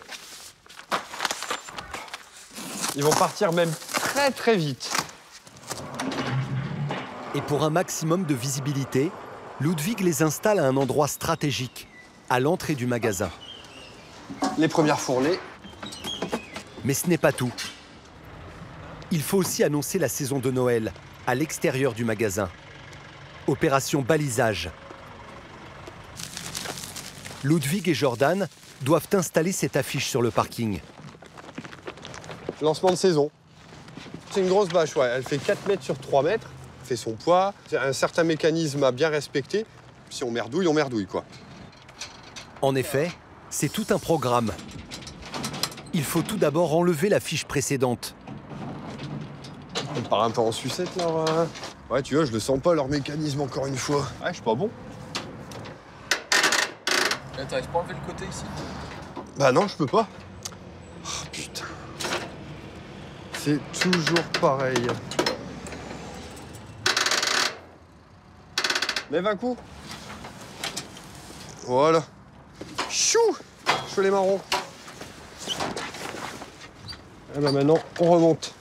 Ils vont partir même très très vite. Et pour un maximum de visibilité, Ludwig les installe à un endroit stratégique, à l'entrée du magasin. Les premières fournées. Mais ce n'est pas tout. Il faut aussi annoncer la saison de Noël, à l'extérieur du magasin. Opération balisage. Ludwig et Jordan doivent installer cette affiche sur le parking. Lancement de saison. C'est une grosse bâche, ouais. Elle fait 4 mètres sur 3 mètres. Elle fait son poids. C'est un certain mécanisme à bien respecter. Si on merdouille, quoi. En effet, c'est tout un programme. Il faut tout d'abord enlever la fiche précédente. On part un peu en sucette, là. Ouais, tu vois, je le sens pas, leur mécanisme, encore une fois. Ouais, je suis pas bon. T'arrives pas à enlever le côté ici? Bah non, je peux pas. Oh, putain. C'est toujours pareil. Lève un coup. Voilà. Chou! Je fais les marrons. Et ben maintenant, on remonte.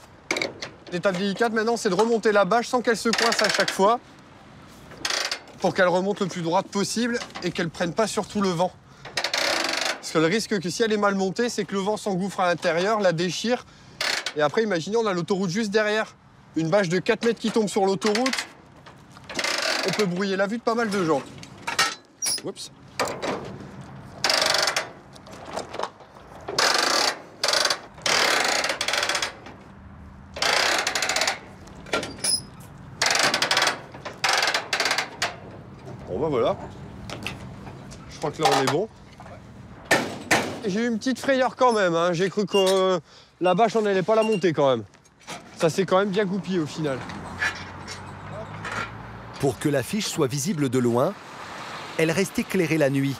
L'étape délicate maintenant, c'est de remonter la bâche sans qu'elle se coince à chaque fois, pour qu'elle remonte le plus droite possible et qu'elle prenne pas surtout le vent. Parce que le risque que si elle est mal montée, c'est que le vent s'engouffre à l'intérieur, la déchire. Et après, imaginez, on a l'autoroute juste derrière. Une bâche de 4 mètres qui tombe sur l'autoroute, on peut brouiller la vue de pas mal de gens. Oups. Bon bah voilà. Je crois que là on est bon. J'ai eu une petite frayeur quand même, hein. J'ai cru que la bâche on n'allait pas la monter quand même. Ça s'est quand même bien goupillé au final. Pour que l'affiche soit visible de loin, elle reste éclairée la nuit.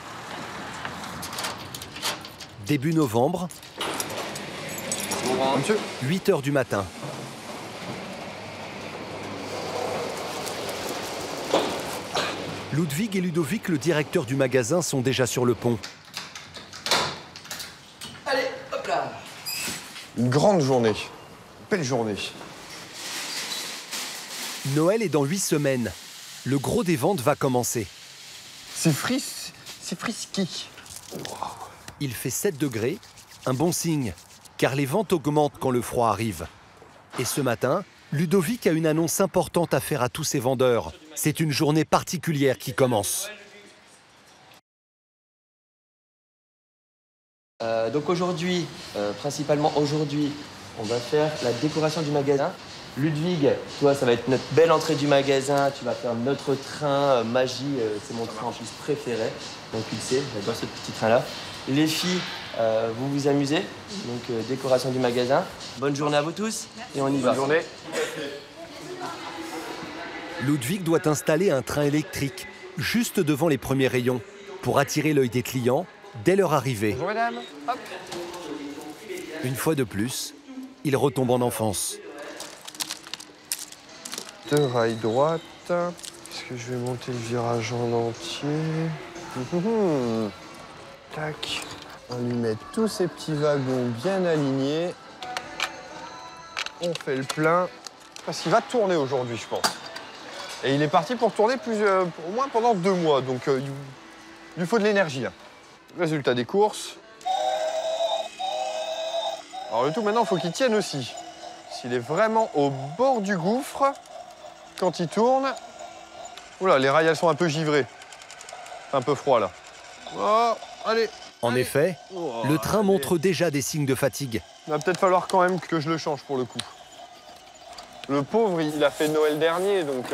Début novembre, 8 h du matin. Ludwig et Ludovic, le directeur du magasin, sont déjà sur le pont. Allez, hop là. Une grande journée. Belle journée. Noël est dans 8 semaines. Le gros des ventes va commencer. C'est frisky. Wow. Il fait 7 degrés, un bon signe, car les ventes augmentent quand le froid arrive. Et ce matin, Ludovic a une annonce importante à faire à tous ses vendeurs. C'est une journée particulière qui commence. Donc aujourd'hui, principalement aujourd'hui, on va faire la décoration du magasin. Ludwig, toi, ça va être notre belle entrée du magasin. Tu vas faire notre train magie. C'est mon train en plus préféré. Donc tu le sais, j'adore ce petit train-là. Les filles, vous vous amusez. Donc décoration du magasin. Bonne journée à vous tous. Et on y va. Bonne journée. Ludwig doit installer un train électrique juste devant les premiers rayons pour attirer l'œil des clients dès leur arrivée. Bonjour mesdames. Hop. Une fois de plus, il retombe en enfance. 2 rails droites. Est-ce que je vais monter le virage en entier? Tac. On lui met tous ces petits wagons bien alignés. On fait le plein. Parce qu'il va tourner aujourd'hui, je pense. Et il est parti pour tourner au moins pendant 2 mois. Donc il lui faut de l'énergie. Résultat des courses. Alors le tout maintenant, il faut qu'il tienne aussi. S'il est vraiment au bord du gouffre, quand il tourne... Oula, les rails, elles sont un peu givrées. C'est un peu froid, là. Oh, allez. En effet, le train montre déjà des signes de fatigue. Il va peut-être falloir quand même que je le change pour le coup. Le pauvre, il a fait Noël dernier, donc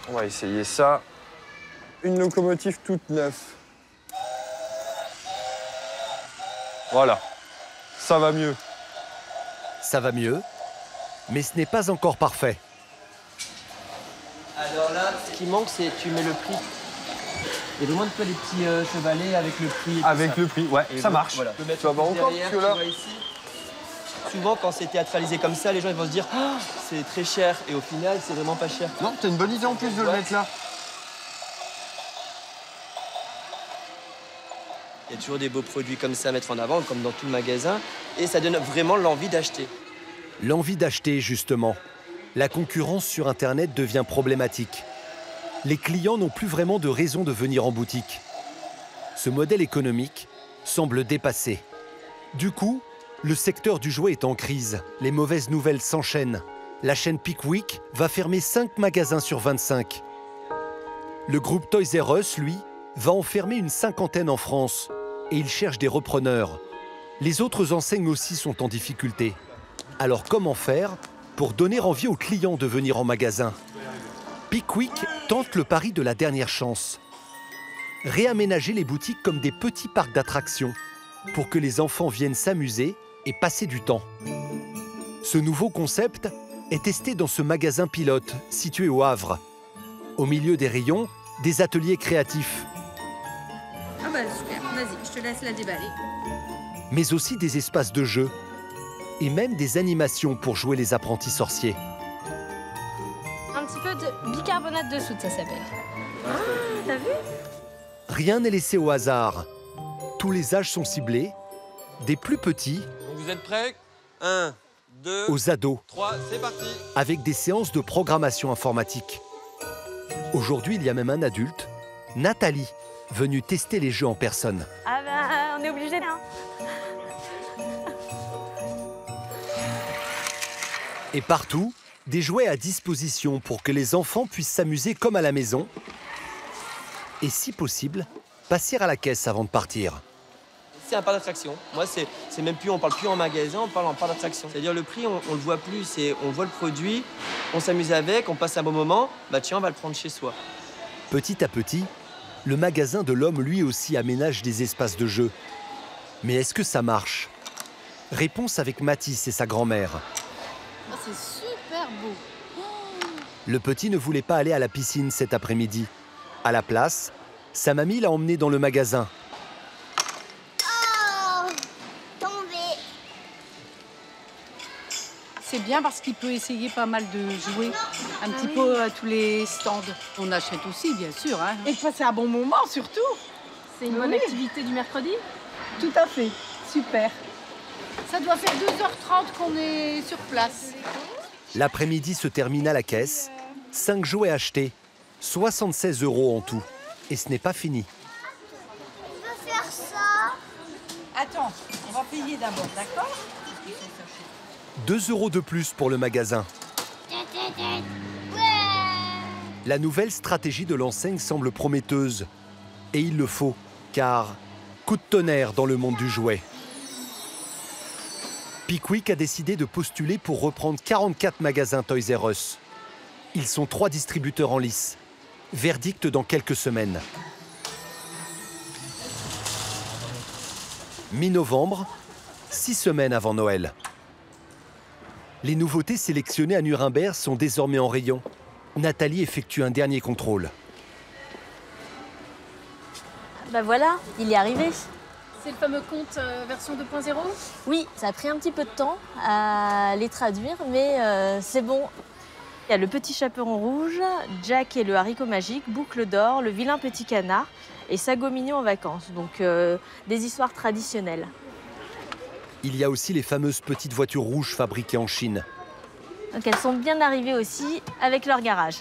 on va essayer ça. Une locomotive toute neuve. Voilà, ça va mieux. Ça va mieux, mais ce n'est pas encore parfait. Alors là, ce qui manque, c'est tu mets le prix. Et demande-toi les petits chevalets avec le prix. Avec le prix, ouais, et ça marche. Voilà. Tu vas voir encore, parce que là... Souvent, quand c'est théâtralisé comme ça, les gens ils vont se dire ah, c'est très cher. Et au final, c'est vraiment pas cher. Non, t'as une bonne idée en plus de le mettre là. Il y a toujours des beaux produits comme ça à mettre en avant, comme dans tout le magasin. Et ça donne vraiment l'envie d'acheter. L'envie d'acheter, justement. La concurrence sur Internet devient problématique. Les clients n'ont plus vraiment de raison de venir en boutique. Ce modèle économique semble dépassé. Du coup, le secteur du jouet est en crise. Les mauvaises nouvelles s'enchaînent. La chaîne Pickwick va fermer 5 magasins sur 25. Le groupe Toys R Us, lui, va en fermer une 50aine en France. Et il cherche des repreneurs. Les autres enseignes aussi sont en difficulté. Alors comment faire pour donner envie aux clients de venir en magasin? Pickwick tente le pari de la dernière chance. Réaménager les boutiques comme des petits parcs d'attractions pour que les enfants viennent s'amuser et passer du temps. Ce nouveau concept est testé dans ce magasin pilote situé au Havre. Au milieu des rayons, des ateliers créatifs. Ah bah super, vas-y, je te laisse la déballer. Mais aussi des espaces de jeu et même des animations pour jouer les apprentis sorciers. Un petit peu de bicarbonate de soude, ça s'appelle. Ah, t'as vu? Rien n'est laissé au hasard. Tous les âges sont ciblés, des plus petits Donc vous êtes prêts? 1, 2, aux ados, 3, c'est parti. avec des séances de programmation informatique. Aujourd'hui, il y a même un adulte, Nathalie, venue tester les jeux en personne. Ah bah, on est obligé, hein. Et partout, des jouets à disposition pour que les enfants puissent s'amuser comme à la maison. Et si possible, passer à la caisse avant de partir. C'est un parc d'attraction. Moi, c'est même plus, on parle plus en magasin, on parle en parc d'attraction. C'est-à-dire le prix, on le voit plus, on voit le produit, on s'amuse avec, on passe un bon moment, bah tiens, on va le prendre chez soi. Petit à petit, le magasin de l'homme lui aussi aménage des espaces de jeu. Mais est-ce que ça marche? Réponse avec Mathis et sa grand-mère. Oh, c'est super beau. Oh. Le petit ne voulait pas aller à la piscine cet après-midi. À la place, sa mamie l'a emmené dans le magasin. Oh, tombé. C'est bien parce qu'il peut essayer pas mal de jouets, un petit peu à tous les stands. On achète aussi, bien sûr. Hein. Et passer un bon moment, surtout. C'est une bonne activité du mercredi? Tout à fait, super. Ça doit faire 2h30 qu'on est sur place. L'après-midi se termine à la caisse. 5 jouets achetés, 76 € en tout. Et ce n'est pas fini. Je veux faire ça. Attends, on va payer d'abord, d'accord? 2 € de plus pour le magasin. La nouvelle stratégie de l'enseigne semble prometteuse. Et il le faut, car coup de tonnerre dans le monde du jouet. Pickwick a décidé de postuler pour reprendre 44 magasins Toys R Us. Ils sont 3 distributeurs en lice. Verdict dans quelques semaines. Mi-novembre, 6 semaines avant Noël. Les nouveautés sélectionnées à Nuremberg sont désormais en rayon. Nathalie effectue un dernier contrôle. Bah voilà, il est arrivé. C'est le fameux compte version 2.0? Oui, ça a pris un petit peu de temps à les traduire, mais c'est bon. Il y a le petit chaperon rouge, Jack et le haricot magique, Boucle d'or, le vilain petit canard et Sago mignon en vacances. Donc des histoires traditionnelles. Il y a aussi les fameuses petites voitures rouges fabriquées en Chine. Donc elles sont bien arrivées aussi avec leur garage.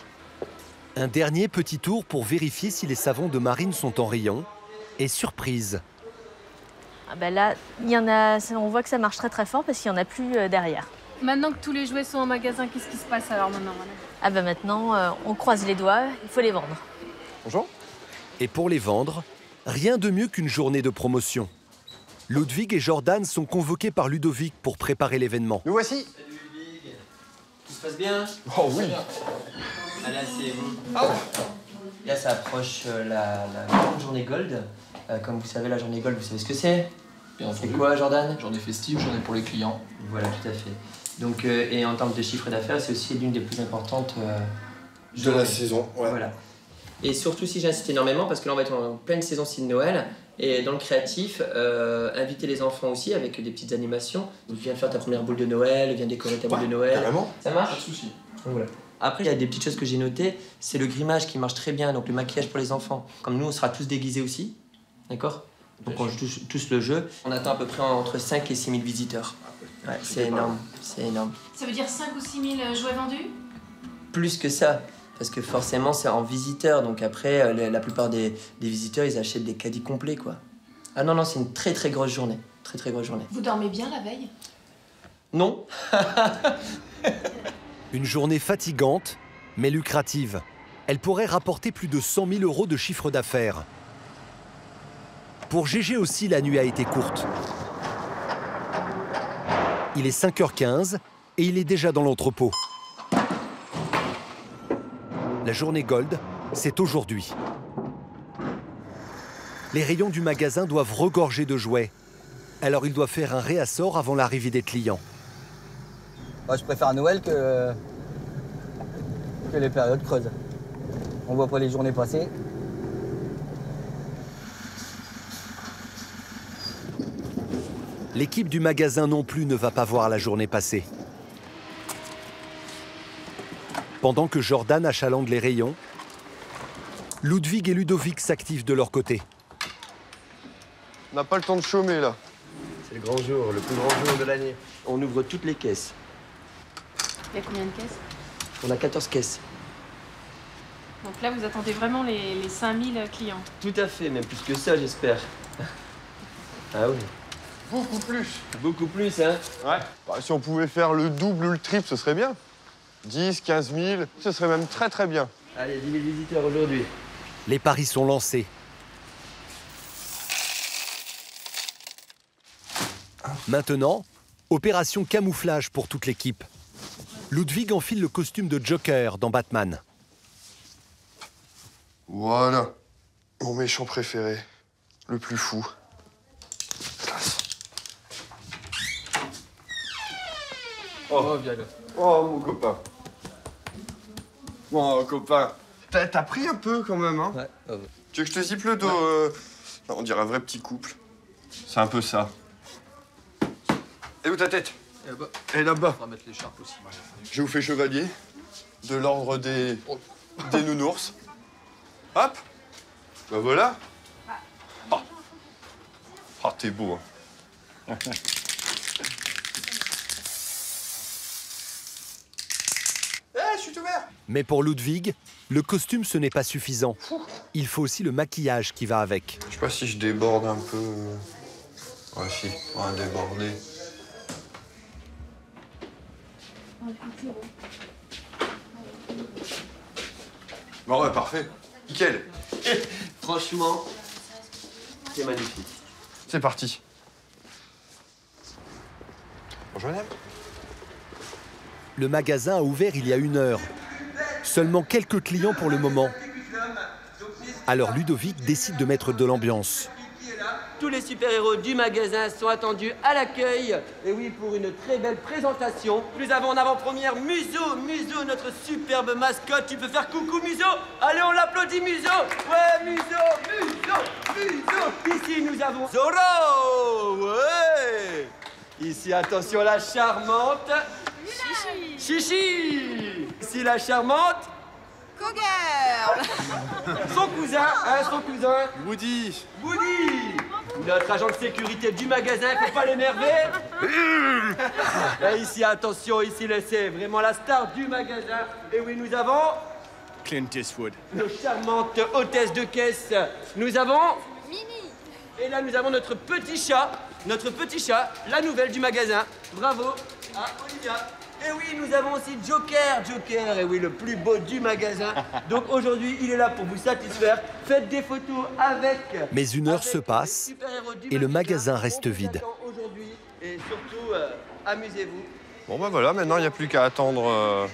Un dernier petit tour pour vérifier si les savons de Marine sont en rayon. Et surprise. Ah bah là, il y en a, on voit que ça marche très très fort parce qu'il n'y en a plus derrière. Maintenant que tous les jouets sont en magasin, qu'est-ce qui se passe alors maintenant? Ah bah maintenant, on croise les doigts, il faut les vendre. Bonjour. Et pour les vendre, rien de mieux qu'une journée de promotion. Ludwig et Jordan sont convoqués par Ludovic pour préparer l'événement. Nous voici. Salut Ludwig. Tout se passe bien? Oh oui. Allez, asseyez-vous. Oh. Là, ça approche la grande journée Gold. Comme vous savez, la journée Gold, vous savez ce que c'est? C'est quoi, Jordan? Journée festive, journée pour les clients. Voilà, tout à fait. Donc, et en termes de chiffre d'affaires, c'est aussi l'une des plus importantes de la saison. Ouais. Voilà. Et surtout, si j'insiste énormément, parce que là, on va être en pleine saison de Noël. Et dans le créatif, inviter les enfants aussi avec des petites animations. Viens faire ta première boule de Noël, viens décorer ta boule de Noël. Carrément. Ça marche? Pas de soucis. Voilà. Après, il y a des petites choses que j'ai notées. C'est le grimage qui marche très bien, donc le maquillage pour les enfants. Comme nous, on sera tous déguisés aussi. D'accord? Donc on joue tous le jeu. On attend à peu près entre 5 et 6 000 visiteurs. Ouais, c'est énorme, c'est énorme. Ça veut dire 5 ou 6 000 jouets vendus? Plus que ça, parce que forcément c'est en visiteur, donc après la plupart des visiteurs ils achètent des caddies complets quoi. Ah non, c'est une très très grosse journée, très grosse journée. Vous dormez bien la veille? Non. Une journée fatigante, mais lucrative. Elle pourrait rapporter plus de 100 000 € de chiffre d'affaires. Pour Gégé aussi, la nuit a été courte. Il est 5h15 et il est déjà dans l'entrepôt. La journée Gold, c'est aujourd'hui. Les rayons du magasin doivent regorger de jouets. Alors il doit faire un réassort avant l'arrivée des clients. Je préfère Noël que les périodes creuses. On voit pas les journées passer. L'équipe du magasin non plus ne va pas voir la journée passer. Pendant que Jordan achalandre les rayons, Ludwig et Ludovic s'activent de leur côté. On n'a pas le temps de chômer là. C'est le grand jour, le plus grand jour de l'année. On ouvre toutes les caisses. Il y a combien de caisses? On a 14 caisses. Donc là, vous attendez vraiment les 5000 clients? Tout à fait, même plus que ça, j'espère. Ah oui. Beaucoup plus. Beaucoup plus, hein? Ouais. Si on pouvait faire le double ou le triple, ce serait bien. 10, 15 000, ce serait même très bien. Allez, 10 000 visiteurs aujourd'hui. Les paris sont lancés. Maintenant, opération camouflage pour toute l'équipe. Ludwig enfile le costume de Joker dans Batman. Voilà. Mon méchant préféré. Le plus fou. Oh, viens là. Oh, mon copain. Bon, copain. T'as pris un peu quand même, hein? Ouais. Tu veux que je te zippe le dos? On dirait un vrai petit couple. C'est un peu ça. Et où ta tête? Et là-bas. On va mettre l'écharpe aussi. Je vous fais chevalier de l'ordre des nounours. Hop. Bah voilà. Oh, t'es beau, hein. Je suis ouvert. Mais pour Ludwig, le costume, ce n'est pas suffisant. Il faut aussi le maquillage qui va avec. Je sais pas si je déborde un peu. Ouais, si. Ouais, déborder. Bon, ouais, parfait. Nickel. Franchement, c'est magnifique. C'est parti. Bonjour, madame. Le magasin a ouvert il y a 1 heure. Seulement quelques clients pour le moment. Alors Ludovic décide de mettre de l'ambiance. Tous les super-héros du magasin sont attendus à l'accueil. Et oui, pour une très belle présentation. Nous avons en avant-première Muso. Muso, notre superbe mascotte. Tu peux faire coucou, Muso? Allez, on l'applaudit, Muso. Ouais, Muso. Ici, nous avons Zorro. Ouais. Ici, attention, la charmante Chichi. Ici, la charmante Cougar. Son cousin, Woody. Notre agent de sécurité du magasin, faut pas l'énerver. Et ici, attention, ici, c'est vraiment la star du magasin. Et oui, nous avons Clint Eastwood. nos charmantes hôtesses de caisse. Nous avons Mini. Et là, nous avons notre petit chat, la nouvelle du magasin. Bravo à Olivia. Et oui, nous avons aussi Joker, et oui, le plus beau du magasin. Donc aujourd'hui, il est là pour vous satisfaire. Faites des photos avec. Mais 1 heure se passe et le magasin reste vide. Aujourd'hui, et surtout, amusez-vous. Bon, bah voilà, maintenant, il n'y a plus qu'à attendre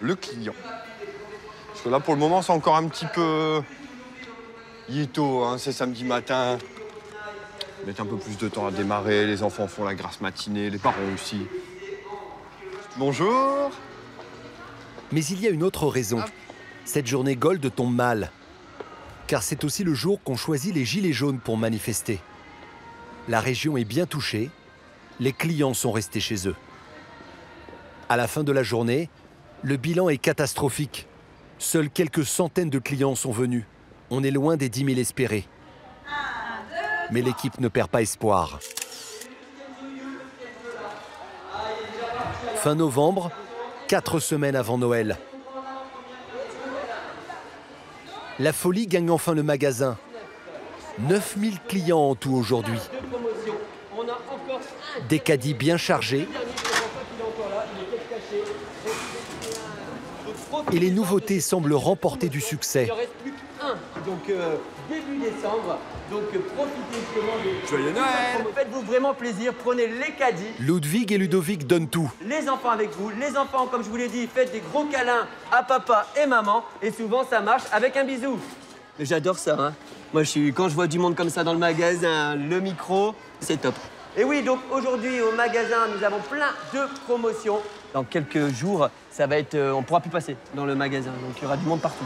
le client. Parce que là, pour le moment, c'est encore un petit peu... Il est tôt, hein, c'est samedi matin. On met un peu plus de temps à démarrer, les enfants font la grasse matinée, les parents aussi. Bonjour. Mais il y a une autre raison. Cette journée Gold tombe mal. Car c'est aussi le jour qu'ont choisi les Gilets jaunes pour manifester. La région est bien touchée. Les clients sont restés chez eux. À la fin de la journée, le bilan est catastrophique. Seuls quelques centaines de clients sont venus. On est loin des 10 000 espérés. Mais l'équipe ne perd pas espoir. Fin novembre, 4 semaines avant Noël. La folie gagne enfin le magasin. 9000 clients en tout aujourd'hui. Des caddies bien chargés. Et les nouveautés semblent remporter du succès. Il en reste plus qu'un, donc début décembre. Donc profitez justement de... Joyeux Noël! Faites-vous vraiment plaisir, prenez les caddies. Ludwig et Ludovic donnent tout. Les enfants avec vous, les enfants, comme je vous l'ai dit, faites des gros câlins à papa et maman. Et souvent, ça marche avec un bisou. J'adore ça, hein. Moi, quand je vois du monde comme ça dans le magasin, le micro, c'est top. Et oui, donc aujourd'hui, au magasin, nous avons plein de promotions. Dans quelques jours, ça va être, on ne pourra plus passer dans le magasin. Donc, il y aura du monde partout.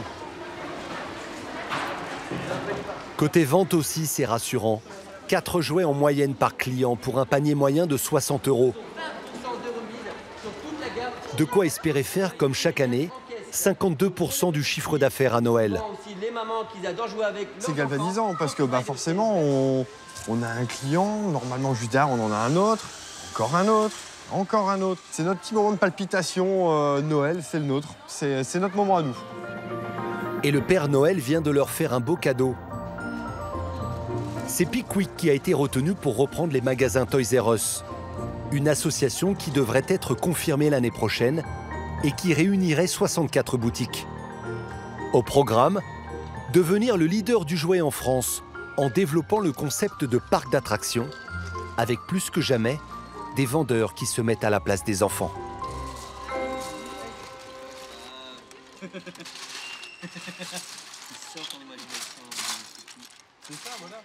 Côté vente aussi, c'est rassurant. 4 jouets en moyenne par client pour un panier moyen de 60 €. De quoi espérer faire, comme chaque année, 52% du chiffre d'affaires à Noël. C'est galvanisant parce que forcément, on a un client, normalement juste derrière, on en a un autre, encore un autre. C'est notre petit moment de palpitation, Noël, c'est le nôtre. C'est notre moment à nous. Et le Père Noël vient de leur faire un beau cadeau. C'est Pickwick qui a été retenu pour reprendre les magasins Toys R Us. Une association qui devrait être confirmée l'année prochaine et qui réunirait 64 boutiques. Au programme, devenir le leader du jouet en France en développant le concept de parc d'attractions, avec plus que jamais des vendeurs qui se mettent à la place des enfants. C'est ça, voilà.